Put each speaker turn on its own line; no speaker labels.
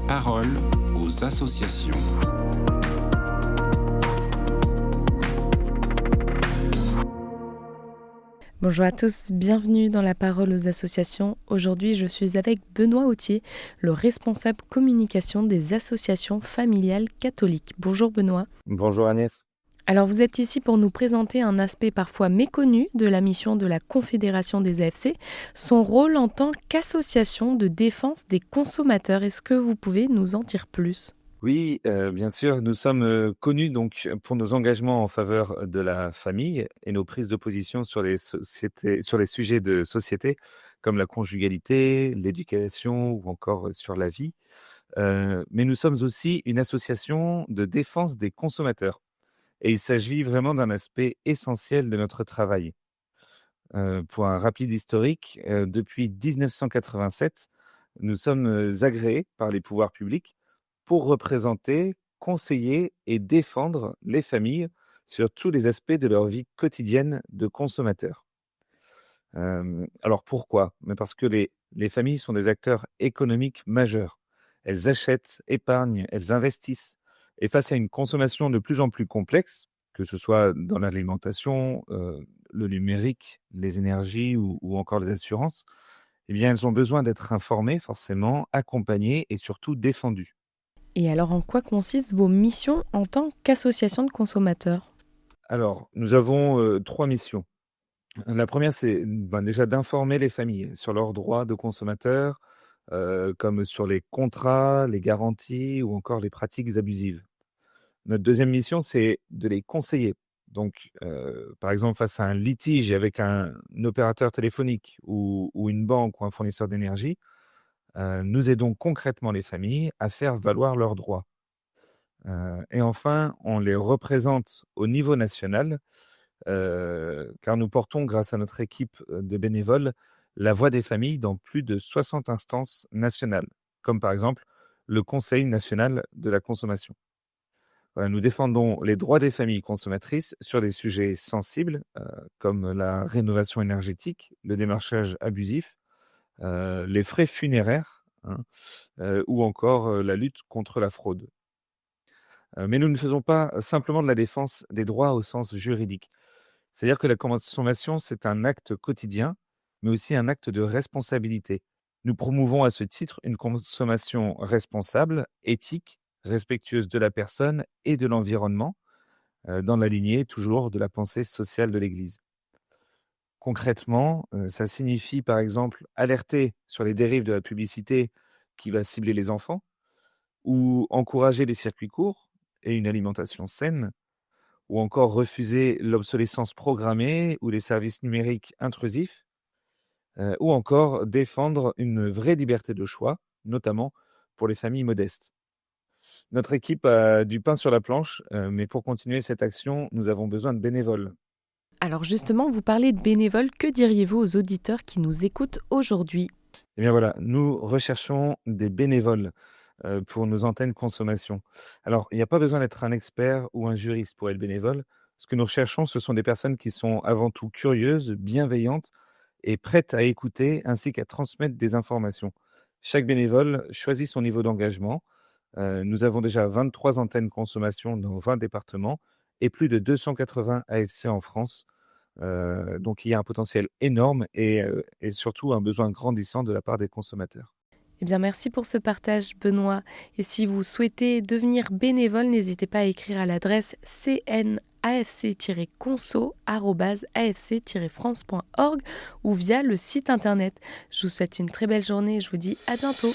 parole aux associations.
Bonjour à tous, bienvenue dans la parole aux associations. Aujourd'hui, je suis avec Benoît Autier, le responsable communication des associations familiales catholiques. Bonjour Benoît.
Bonjour Agnès.
Alors vous êtes ici pour nous présenter un aspect parfois méconnu de la mission de la Confédération des AFC, son rôle en tant qu'association de défense des consommateurs. Est-ce que vous pouvez nous en dire plus ?
Oui, bien sûr, nous sommes connus donc pour nos engagements en faveur de la famille et nos prises de position sur les sujets de société comme la conjugalité, l'éducation ou encore sur la vie. Mais nous sommes aussi une association de défense des consommateurs et il s'agit vraiment d'un aspect essentiel de notre travail. Pour un rapide historique, depuis 1987, nous sommes agréés par les pouvoirs publics pour représenter, conseiller et défendre les familles sur tous les aspects de leur vie quotidienne de consommateurs. Alors pourquoi? Mais parce que les familles sont des acteurs économiques majeurs. Elles achètent, épargnent, elles investissent. Et face à une consommation de plus en plus complexe, que ce soit dans l'alimentation, le numérique, les énergies ou encore les assurances, eh bien, elles ont besoin d'être informées, forcément, accompagnées et surtout défendues.
Et alors en quoi consistent vos missions en tant qu'association de consommateurs ?
Alors, nous avons 3 missions. La première, c'est déjà d'informer les familles sur leurs droits de consommateurs, comme sur les contrats, les garanties ou encore les pratiques abusives. Notre deuxième mission, c'est de les conseiller. Donc, par exemple, face à un litige avec un opérateur téléphonique ou une banque ou un fournisseur d'énergie, nous aidons concrètement les familles à faire valoir leurs droits. Et enfin, on les représente au niveau national, car nous portons, grâce à notre équipe de bénévoles, la voix des familles dans plus de 60 instances nationales, comme par exemple le Conseil national de la consommation. Voilà, nous défendons les droits des familles consommatrices sur des sujets sensibles, comme la rénovation énergétique, le démarchage abusif, les frais funéraires, hein, ou encore la lutte contre la fraude. Mais nous ne faisons pas simplement de la défense des droits au sens juridique. C'est-à-dire que la consommation, c'est un acte quotidien, mais aussi un acte de responsabilité. Nous promouvons à ce titre une consommation responsable, éthique, respectueuse de la personne et de l'environnement, dans la lignée toujours de la pensée sociale de l'Église. Concrètement, ça signifie par exemple alerter sur les dérives de la publicité qui va cibler les enfants, ou encourager les circuits courts et une alimentation saine, ou encore refuser l'obsolescence programmée ou les services numériques intrusifs, ou encore défendre une vraie liberté de choix, notamment pour les familles modestes. Notre équipe a du pain sur la planche, mais pour continuer cette action, nous avons besoin de bénévoles.
Alors justement, vous parlez de bénévoles, que diriez-vous aux auditeurs qui nous écoutent aujourd'hui ?
Eh bien voilà, nous recherchons des bénévoles pour nos antennes consommation. Alors, il n'y a pas besoin d'être un expert ou un juriste pour être bénévole. Ce que nous recherchons, ce sont des personnes qui sont avant tout curieuses, bienveillantes et prêtes à écouter ainsi qu'à transmettre des informations. Chaque bénévole choisit son niveau d'engagement. Nous avons déjà 23 antennes consommation dans 20 départements et plus de 280 AFC en France. Donc, il y a un potentiel énorme et surtout un besoin grandissant de la part des consommateurs.
Eh bien, merci pour ce partage, Benoît. Et si vous souhaitez devenir bénévole, n'hésitez pas à écrire à l'adresse cnafc-conso@afc-france.org ou via le site internet. Je vous souhaite une très belle journée et je vous dis à bientôt.